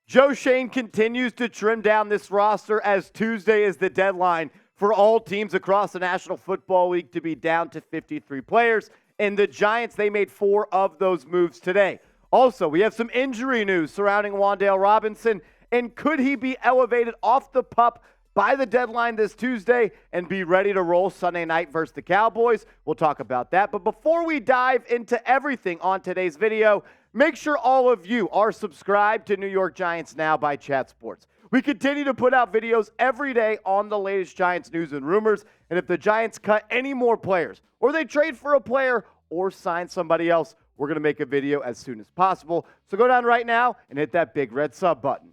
Joe Schoen continues to trim down this roster as Tuesday is the deadline for all teams across the National Football League to be down to 53 players. And the Giants, they made 4 of those moves today. Also, we have some injury news surrounding Wan'Dale Robinson. And could he be elevated off the pup by the deadline this Tuesday and be ready to roll Sunday night versus the Cowboys? We'll talk about that. But before we dive into everything on today's video, make sure all of you are subscribed to New York Giants Now by Chat Sports. We continue to put out videos every day on the latest Giants news and rumors. And if the Giants cut any more players, or they trade for a player, or sign somebody else, we're going to make a video as soon as possible. So go down right now and hit that big red sub button.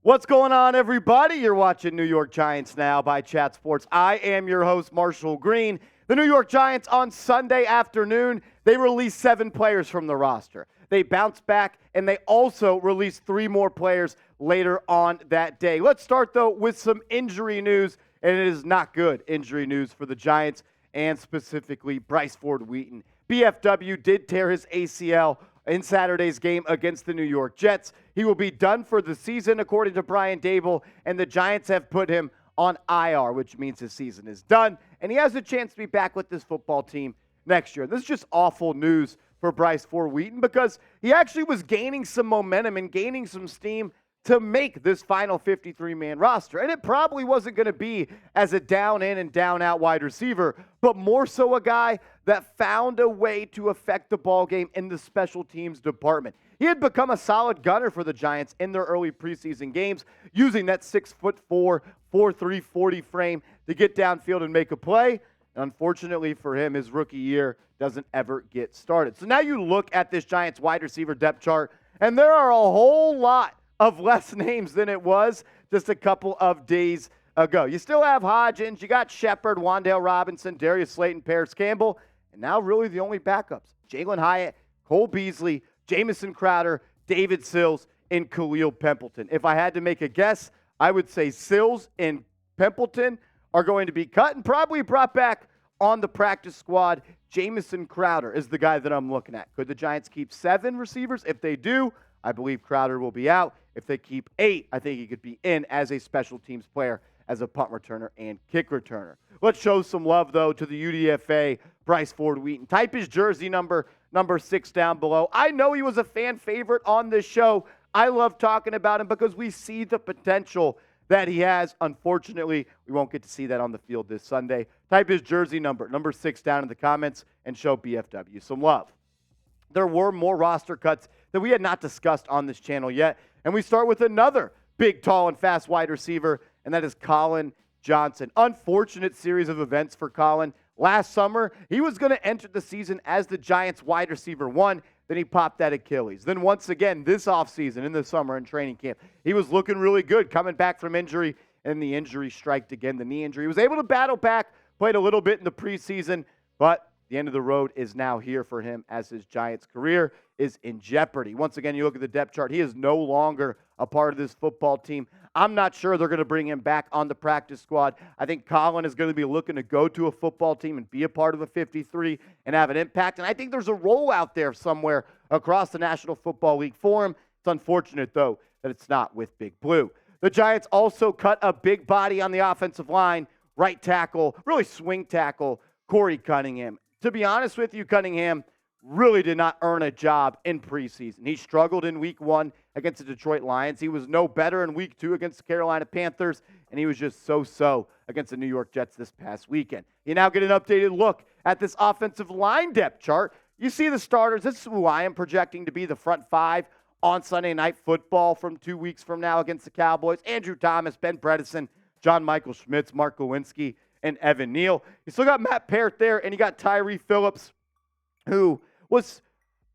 What's going on, everybody? You're watching New York Giants Now by Chat Sports. I am your host, Marshall Green. The New York Giants on Sunday afternoon, they released 7 players from the roster. They bounced back, and they also released 3 more players later on that day. Let's start, though, with some injury news, and it is not good injury news for the Giants, and specifically Bryce Ford-Wheaton. BFW did tear his ACL in Saturday's game against the New York Jets. He will be done for the season, according to Brian Daboll, and the Giants have put him on IR, which means his season is done, and he has a chance to be back with this football team next year. This is just awful news for Bryce Ford-Wheaton because he actually was gaining some momentum and gaining some steam to make this final 53-man roster. And it probably wasn't going to be as a down-in and down-out wide receiver, but more so a guy that found a way to affect the ball game in the special teams department. He had become a solid gunner for the Giants in their early preseason games, using that 6'4", 4'3", 40 frame to get downfield and make a play. And unfortunately for him, his rookie year doesn't ever get started. So now you look at this Giants wide receiver depth chart, and there are a whole lot of less names than it was just a couple of days ago. You still have Hodgins, you got Shepard, Wan'Dale Robinson, Darius Slayton, Paris Campbell, and now really the only backups, Jalen Hyatt, Cole Beasley, Jamison Crowder, David Sills, and Khalil Pimpleton. If I had to make a guess, I would say Sills and Pimpleton are going to be cut and probably brought back on the practice squad. Jamison Crowder is the guy that I'm looking at. Could the Giants keep 7 receivers? If they do, I believe Crowder will be out. If they keep 8, I think he could be in as a special teams player, as a punt returner and kick returner. Let's show some love, though, to the UDFA, Bryce Ford-Wheaton. Type his jersey number 6 down below. I know he was a fan favorite on this show. I love talking about him because we see the potential that he has. Unfortunately, we won't get to see that on the field this Sunday. Type his jersey number 6 down in the comments and show BFW some love. There were more roster cuts that we had not discussed on this channel yet, and we start with another big, tall, and fast wide receiver, and that is Collin Johnson. Unfortunate series of events for Collin. Last summer, he was going to enter the season as the Giants wide receiver 1. Then he popped that Achilles. Then once again, this offseason, in the summer in training camp, he was looking really good, coming back from injury, and the injury striked again, the knee injury. He was able to battle back, played a little bit in the preseason, but the end of the road is now here for him as his Giants career is in jeopardy. Once again, you look at the depth chart, he is no longer a part of this football team. I'm not sure they're going to bring him back on the practice squad. I think Collin is going to be looking to go to a football team and be a part of a 53 and have an impact. And I think there's a role out there somewhere across the National Football League for him. It's unfortunate, though, that it's not with Big Blue. The Giants also cut a big body on the offensive line, right tackle, really swing tackle, Korey Cunningham. To be honest with you, Cunningham really did not earn a job in preseason. He struggled in week 1 against the Detroit Lions. He was no better in week 2 against the Carolina Panthers, and he was just so-so against the New York Jets this past weekend. You now get an updated look at this offensive line depth chart. You see the starters. This is who I am projecting to be the front 5 on Sunday Night Football from 2 weeks from now against the Cowboys. Andrew Thomas, Ben Bredesen, John Michael Schmitz, Mark Lewinsky, and Evan Neal. You still got Matt Parrott there, and you got Tyre Phillips, who was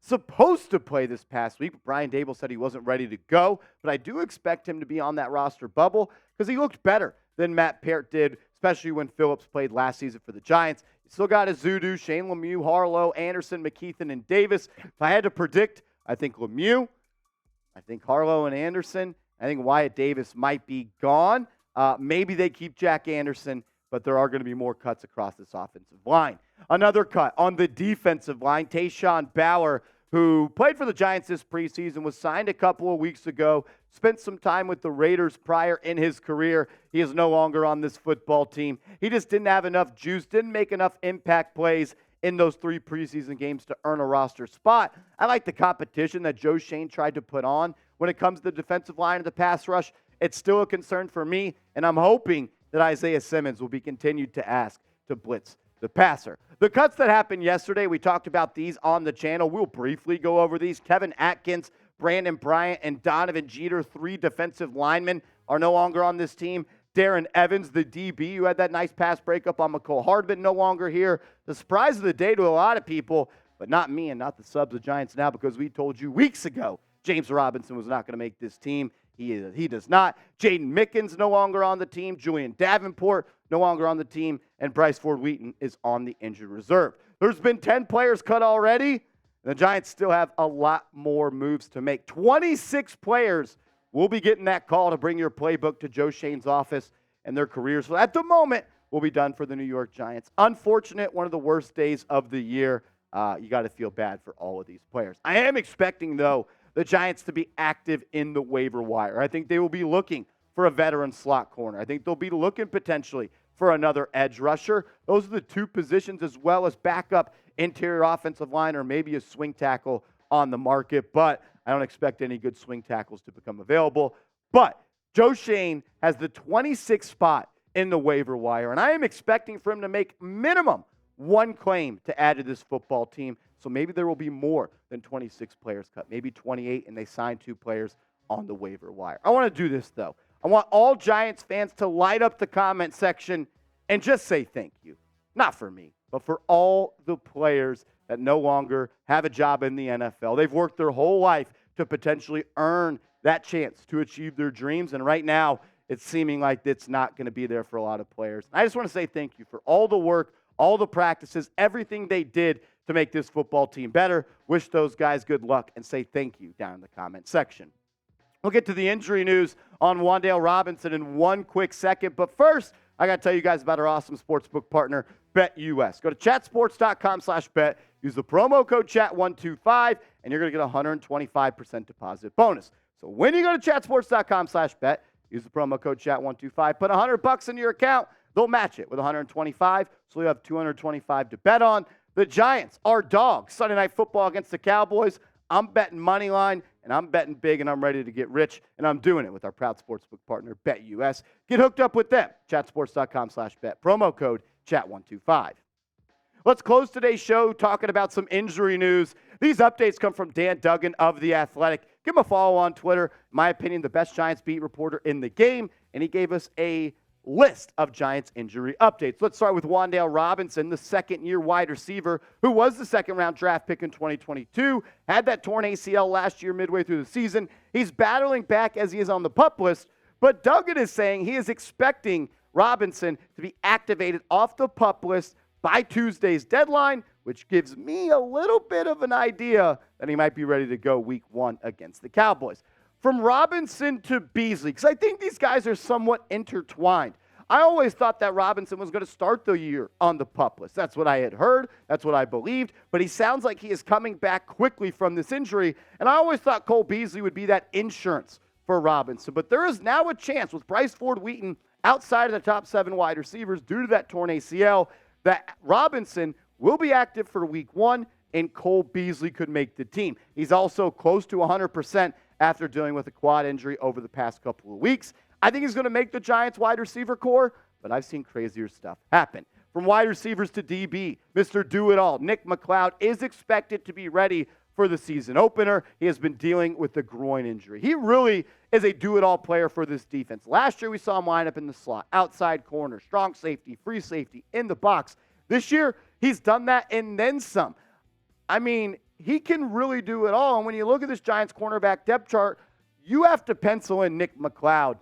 supposed to play this past week, but Brian Daboll said he wasn't ready to go. But I do expect him to be on that roster bubble because he looked better than Matt Parrott did, especially when Phillips played last season for the Giants. You still got Azudu, Shane Lemieux, Harlow, Anderson, McKethan, and Davis. If I had to predict, I think Lemieux, I think Harlow and Anderson, I think Wyatt Davis might be gone. Maybe they keep Jack Anderson. but there are going to be more cuts across this offensive line. Another cut on the defensive line, Tashawn Bower, who played for the Giants this preseason, was signed a couple of weeks ago, spent some time with the Raiders prior in his career. He is no longer on this football team. He just didn't have enough juice, didn't make enough impact plays in those 3 preseason games to earn a roster spot. I like the competition that Joe Schoen tried to put on when it comes to the defensive line and the pass rush. It's still a concern for me, and I'm hoping that Isaiah Simmons will be continued to ask to blitz the passer. The cuts that happened yesterday, we talked about these on the channel. We'll briefly go over these. Kevin Atkins, Brandin Bryant, and Donovan Jeter, 3 defensive linemen, are no longer on this team. Darren Evans, the DB, who had that nice pass breakup on McCole Hardman, no longer here. The surprise of the day to a lot of people, but not me and not the subs of Giants now, because we told you weeks ago James Robinson was not going to make this team. He does not. Jaydon Mickens no longer on the team. Julien Davenport no longer on the team. And Bryce Ford-Wheaton is on the injured reserve. There's been 10 players cut already. And the Giants still have a lot more moves to make. 26 players will be getting that call to bring your playbook to Joe Schoen's office and their careers. So at the moment, will be done for the New York Giants. Unfortunate, one of the worst days of the year. You got to feel bad for all of these players. I am expecting, though, the Giants to be active in the waiver wire. I think they will be looking for a veteran slot corner. I think they'll be looking potentially for another edge rusher. Those are the 2 positions, as well as backup interior offensive line or maybe a swing tackle on the market. But I don't expect any good swing tackles to become available. But Joe Schoen has the 26th spot in the waiver wire, and I am expecting for him to make minimum 1 claim to add to this football team. So maybe there will be more than 26 players cut, maybe 28, and they sign 2 players on the waiver wire. I want to do this, though. I want all Giants fans to light up the comment section and just say thank you. Not for me, but for all the players that no longer have a job in the NFL. They've worked their whole life to potentially earn that chance to achieve their dreams, and right now it's seeming like it's not going to be there for a lot of players. I just want to say thank you for all the work, all the practices, everything they did to make this football team better. Wish those guys good luck and say thank you down in the comment section. We'll get to the injury news on Wan'Dale Robinson in one quick second. But first, I got to tell you guys about our awesome sportsbook partner, BetUS. Go to chatsports.com/bet. Use the promo code chat125, and you're going to get a 125% deposit bonus. So when you go to chatsports.com/bet, use the promo code chat125. Put $100 in your account. They'll match it with 125, so you have 225 to bet on. The Giants are dogs. Sunday Night Football against the Cowboys. I'm betting money line, and I'm betting big, and I'm ready to get rich, and I'm doing it with our proud sportsbook partner, BetUS. Get hooked up with them. Chatsports.com/bet. Promo code chat125. Let's close today's show talking about some injury news. These updates come from Dan Duggan of The Athletic. Give him a follow on Twitter. In my opinion, the best Giants beat reporter in the game, and he gave us a list of Giants injury updates. Let's start with Wan'Dale Robinson, the second-year wide receiver who was the second-round draft pick in 2022, had that torn ACL last year midway through the season. He's battling back as he is on the PUP list, but Duggan is saying he is expecting Robinson to be activated off the PUP list by Tuesday's deadline, which gives me a little bit of an idea that he might be ready to go week 1 against the Cowboys. From Robinson to Beasley, because I think these guys are somewhat intertwined. I always thought that Robinson was going to start the year on the PUP list. That's what I had heard. That's what I believed. But he sounds like he is coming back quickly from this injury. And I always thought Cole Beasley would be that insurance for Robinson. But there is now a chance with Bryce Ford-Wheaton outside of the top 7 wide receivers due to that torn ACL that Robinson will be active for week 1 and Cole Beasley could make the team. He's also close to 100% after dealing with a quad injury over the past couple of weeks. I think he's going to make the Giants wide receiver core, but I've seen crazier stuff happen. From wide receivers to DB, Mr. Do-It-All, Nick McLeod is expected to be ready for the season opener. He has been dealing with the groin injury. He really is a do-it-all player for this defense. Last year, we saw him line up in the slot, outside corner, strong safety, free safety, in the box. This year, he's done that and then some. I mean, he can really do it all. And when you look at this Giants cornerback depth chart, you have to pencil in Nick McLeod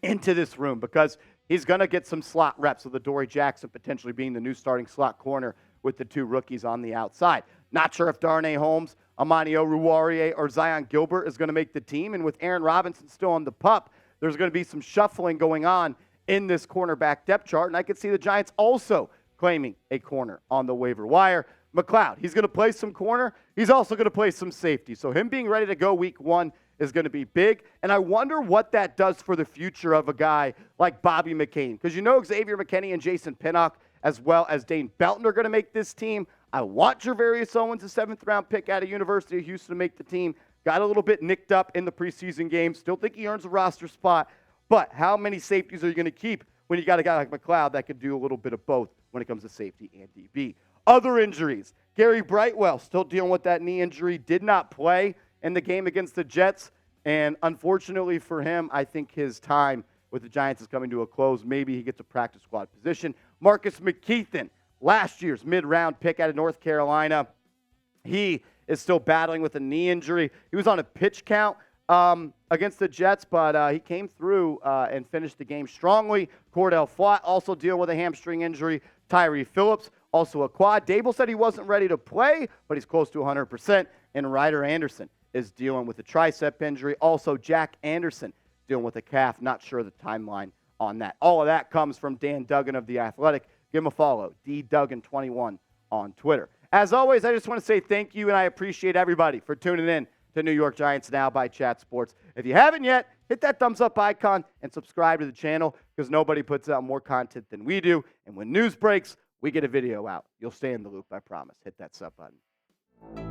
into this room because he's going to get some slot reps with Adoree Jackson potentially being the new starting slot corner with the 2 rookies on the outside. Not sure if Darnay Holmes, Amani Oruwariye, or Zion Gilbert is going to make the team. And with Aaron Robinson still on the PUP, there's going to be some shuffling going on in this cornerback depth chart, and I could see the Giants also claiming a corner on the waiver wire. McLeod, he's going to play some corner. He's also going to play some safety. So him being ready to go week 1 is going to be big. And I wonder what that does for the future of a guy like Bobby McCain. Because you know Xavier McKinney and Jason Pinnock, as well as Dane Belton, are going to make this team. I want Gervarius Owens, a 7th-round pick out of University of Houston, to make the team. Got a little bit nicked up in the preseason game. Still think he earns a roster spot. But how many safeties are you going to keep when you got a guy like McLeod that could do a little bit of both when it comes to safety and DB? Other injuries. Gary Brightwell still dealing with that knee injury. Did not play in the game against the Jets. And unfortunately for him, I think his time with the Giants is coming to a close. Maybe he gets a practice squad position. Marcus McKethan, last year's mid-round pick out of North Carolina. He is still battling with a knee injury. He was on a pitch count against the Jets, but he came through and finished the game strongly. Cordale Flott also dealing with a hamstring injury. Tyre Phillips, also a quad. Daboll said he wasn't ready to play, but he's close to 100%. And Ryder Anderson is dealing with a tricep injury. Also, Jack Anderson dealing with a calf. Not sure the timeline on that. All of that comes from Dan Duggan of The Athletic. Give him a follow, DDuggan21 on Twitter. As always, I just want to say thank you, and I appreciate everybody for tuning in to New York Giants Now by Chat Sports. If you haven't yet, hit that thumbs up icon and subscribe to the channel, because nobody puts out more content than we do. And when news breaks, we get a video out. You'll stay in the loop, I promise. Hit that sub button.